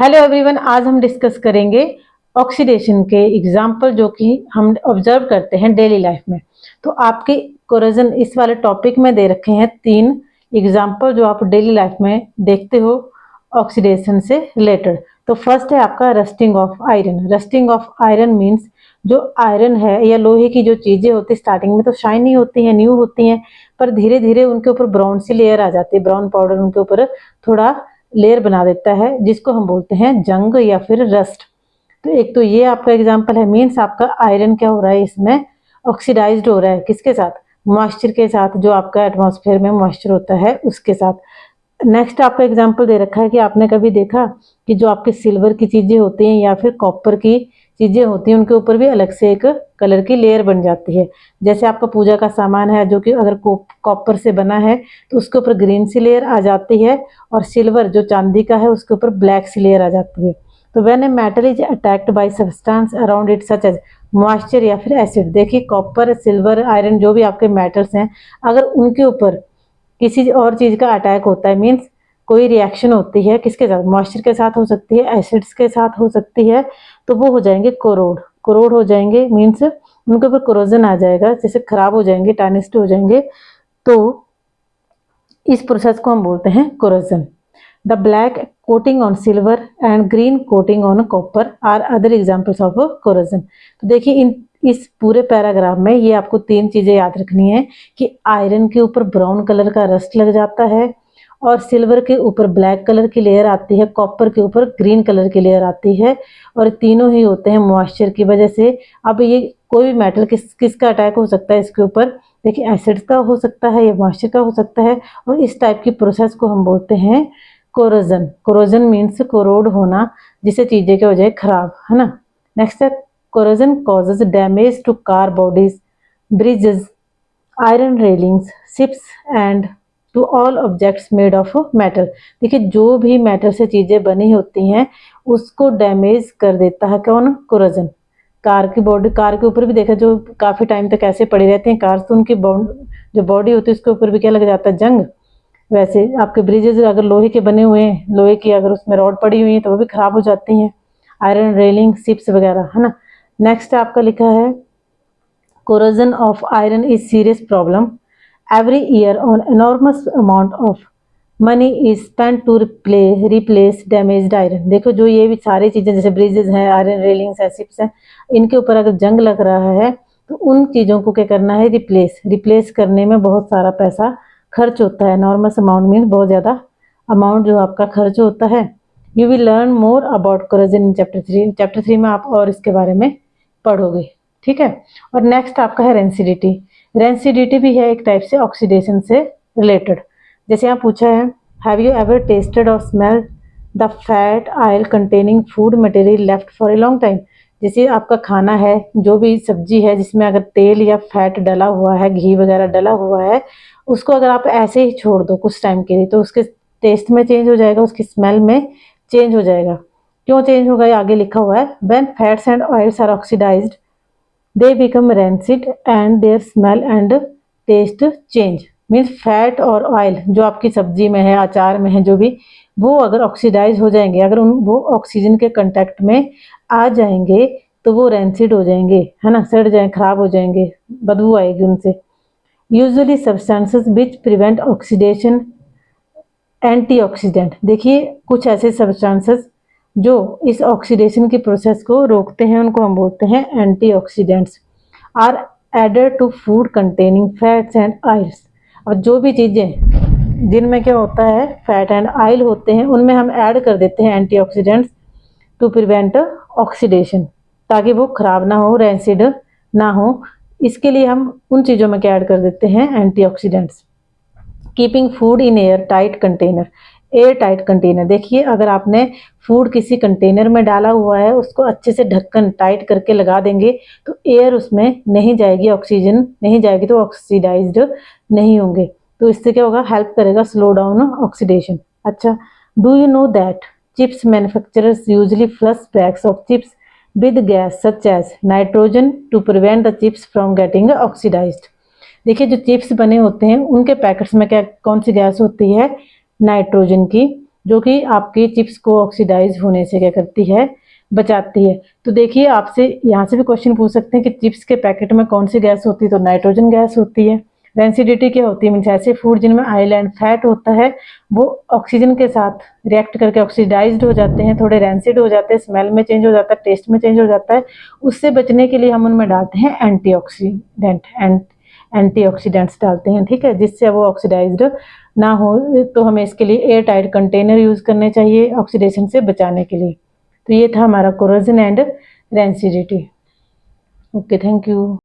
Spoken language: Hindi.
हेलो एवरीवन, आज हम डिस्कस करेंगे ऑक्सीडेशन के एग्जाम्पल जो कि हम ऑब्जर्व करते हैं डेली लाइफ में। तो आपके कोरोजन इस वाले टॉपिक में दे रखे हैं 3 एग्जाम्पल जो आप डेली लाइफ में देखते हो ऑक्सीडेशन से रिलेटेड। तो फर्स्ट है आपका rusting of iron. Rusting of iron means जो आयरन है या लोहे की जो चीजें होती है स्टार्टिंग में तो शाइनी होती हैं, न्यू होती हैं, पर धीरे धीरे उनके ऊपर ब्राउन सी लेयर आ जाती है। ब्राउन पाउडर उनके ऊपर थोड़ा लेयर बना देता है जिसको हम बोलते हैं जंग या फिर रस्ट। तो एक तो ये आपका एग्जांपल है, मीन्स आपका आयरन क्या हो रहा है, इसमें ऑक्सीडाइज्ड हो रहा है। किसके साथ? मॉइस्चर के साथ, जो आपका एटमॉस्फेयर में मॉइस्चर होता है उसके साथ। नेक्स्ट आपका एग्जांपल दे रखा है कि आपने कभी देखा कि जो आपके सिल्वर की चीजें होती हैं या फिर कॉपर की चीजें होती हैं उनके ऊपर भी अलग से एक कलर की लेयर बन जाती है। जैसे आपका पूजा का सामान है जो कि अगर कॉपर से बना है तो उसके ऊपर ग्रीन सी लेयर आ जाती है, और सिल्वर जो चांदी का है उसके ऊपर ब्लैक सी लेयर आ जाती है। तो when a metal is attacked by substance around it such as moisture या फिर एसिड। देखिए कॉपर, सिल्वर, आयरन जो भी आपके मेटल्स हैं, अगर उनके ऊपर किसी और चीज का अटैक होता है, मीन्स कोई रिएक्शन होती है, किसके साथ? मॉइस्चर के साथ हो सकती है, एसिड्स के साथ हो सकती है, तो वो हो जाएंगे कोरोड। कोरोड हो जाएंगे मीन्स उनके ऊपर कोरोजन आ जाएगा, जैसे खराब हो जाएंगे, टार्निश्ड हो जाएंगे। तो इस प्रोसेस को हम बोलते हैं corrosion. The black coating on silver and green coating on copper are other examples of corrosion. तो देखिए इस पूरे पैराग्राफ में ये आपको 3 चीजें याद रखनी है कि आयरन के ऊपर ब्राउन कलर का रस्ट लग जाता है, और सिल्वर के ऊपर ब्लैक कलर की लेयर आती है, कॉपर के ऊपर ग्रीन कलर की लेयर आती है, और तीनों ही होते हैं मॉइस्चर की वजह से। अब ये कोई भी मेटल किसका अटैक हो सकता है इसके ऊपर? देखिए एसिड का हो सकता है या मॉइस्चर का हो सकता है, और इस टाइप की प्रोसेस को हम बोलते हैं कोरोजन। कोरोजन मीन्स कोरोड होना, जिससे चीजें क्या हो जाए, खराब, है ना। नेक्स्ट है corrosion causes damage to car bodies, bridges, iron railings, ships and to all objects made of metal. देखिए जो भी मेटल से चीजें बनी होती हैं उसको डैमेज कर देता है कौन? कोरोजन। कार की बॉडी, कार के ऊपर भी देखा जो काफी टाइम तक ऐसे पड़ी रहती हैं कार्स, तो उनकी जो बॉडी होती है उसके ऊपर भी क्या लग जाता है? जंग। वैसे आपके ब्रिजेस अगर लोहे के बने हुए हैं, लोहे की अगर उसमें रॉड पड़ी हुई है तो वो भी खराब हो जाती हैं। आयरन रेलिंग, शिप्स वगैरह, है ना। नेक्स्ट आपका लिखा है corrosion of iron is serious problem. Every year an enormous amount of money is spent to replace damaged iron। देखो जो ये भी सारी चीजें जैसे ब्रिजेस हैं, आयरन रेलिंग्स है, शिप्स हैं, इनके ऊपर अगर जंग लग रहा है तो उन चीजों को क्या करना है? रिप्लेस करने में बहुत सारा पैसा खर्च होता है। एनॉर्मस अमाउंट मीन बहुत ज्यादा अमाउंट जो आपका खर्च होता है। You will learn more about corrosion in chapter 3। Chapter 3 में आप और इसके बारे में पढ़ोगे, ठीक है। और नेक्स्ट आपका है रेंसिडिटी। रेंसिडिटी भी है एक टाइप से ऑक्सीडेशन से रिलेटेड। जैसे यहाँ पूछा है, हैव यू एवर टेस्टेड और smelled the fat oil containing food material left for a long time. जैसे आपका खाना है, जो भी सब्जी है जिसमें अगर तेल या फैट डला हुआ है, घी वगैरह डला हुआ है, उसको अगर आप ऐसे ही छोड़ दो कुछ टाइम के लिए तो उसके टेस्ट में चेंज हो जाएगा, उसकी स्मेल में चेंज हो जाएगा। क्यों चेंज होगा? ये आगे लिखा हुआ है, when fats and oils are oxidised they become rancid and their smell and taste change। Means fat और ऑयल जो आपकी सब्जी में है, अचार में है, जो भी, वो अगर ऑक्सीडाइज हो जाएंगे, अगर वो ऑक्सीजन के कांटेक्ट में आ जाएंगे तो वो रेंसिड हो जाएंगे, है ना, सड़ जाए, खराब हो जाएंगे, बदबू आएगी उनसे। Usually substances which prevent oxidation antioxidant. देखिए कुछ ऐसे सब्सटेंसेस जो इस ऑक्सीडेशन की प्रोसेस को रोकते हैं उनको हम बोलते हैं antioxidants. Are added to food containing fats and oils. और जो भी चीज़ें जिनमें क्या होता है, फैट एंड ऑयल होते हैं, उनमें हम ऐड कर देते हैं एंटीऑक्सीडेंट्स टू प्रिवेंट ऑक्सीडेशन, ताकि वो खराब ना हो, रेंसिड ना हो। इसके लिए हम उन चीज़ों में क्या ऐड कर देते हैं? Antioxidants. Keeping food in air tight container. Air tight container, देखिए अगर आपने फूड किसी कंटेनर में डाला हुआ है, उसको अच्छे से ढक्कन टाइट करके लगा देंगे तो एयर उसमें नहीं जाएगी, ऑक्सीजन नहीं जाएगी, तो ऑक्सीडाइज्ड नहीं होंगे। तो इससे क्या होगा? हेल्प करेगा स्लो डाउन ऑक्सीडेशन। अच्छा, do you know that chips manufacturers usually flush bags of chips with gas such as nitrogen to prevent the chips from getting oxidised. देखिए जो चिप्स बने होते हैं उनके पैकेट्स में क्या, कौन सी गैस होती है? नाइट्रोजन की। जो कि आपकी चिप्स को ऑक्सीडाइज होने से क्या करती है, बचाती है। तो देखिए आपसे यहाँ से भी क्वेश्चन पूछ सकते हैं कि चिप्स के पैकेट में कौन सी गैस होती है, तो नाइट्रोजन गैस होती है। रेंसिडिटी क्या होती है, मीन्स ऐसे फूड जिनमें ऑयल एंड फैट होता है वो ऑक्सीजन के साथ रिएक्ट करके ऑक्सीडाइज्ड हो जाते हैं, थोड़े रेंसिड हो जाते हैं, स्मेल में चेंज हो जाता है, टेस्ट में चेंज हो जाता है। उससे बचने के लिए हम उनमें डालते हैं एंटीऑक्सीडेंट्स डालते हैं, ठीक है, जिससे वो ऑक्सीडाइज्ड ना हो। तो हमें इसके लिए एयर टाइट कंटेनर यूज़ करने चाहिए ऑक्सीडेशन से बचाने के लिए। तो ये था हमारा corrosion and rancidity. Okay, thank you.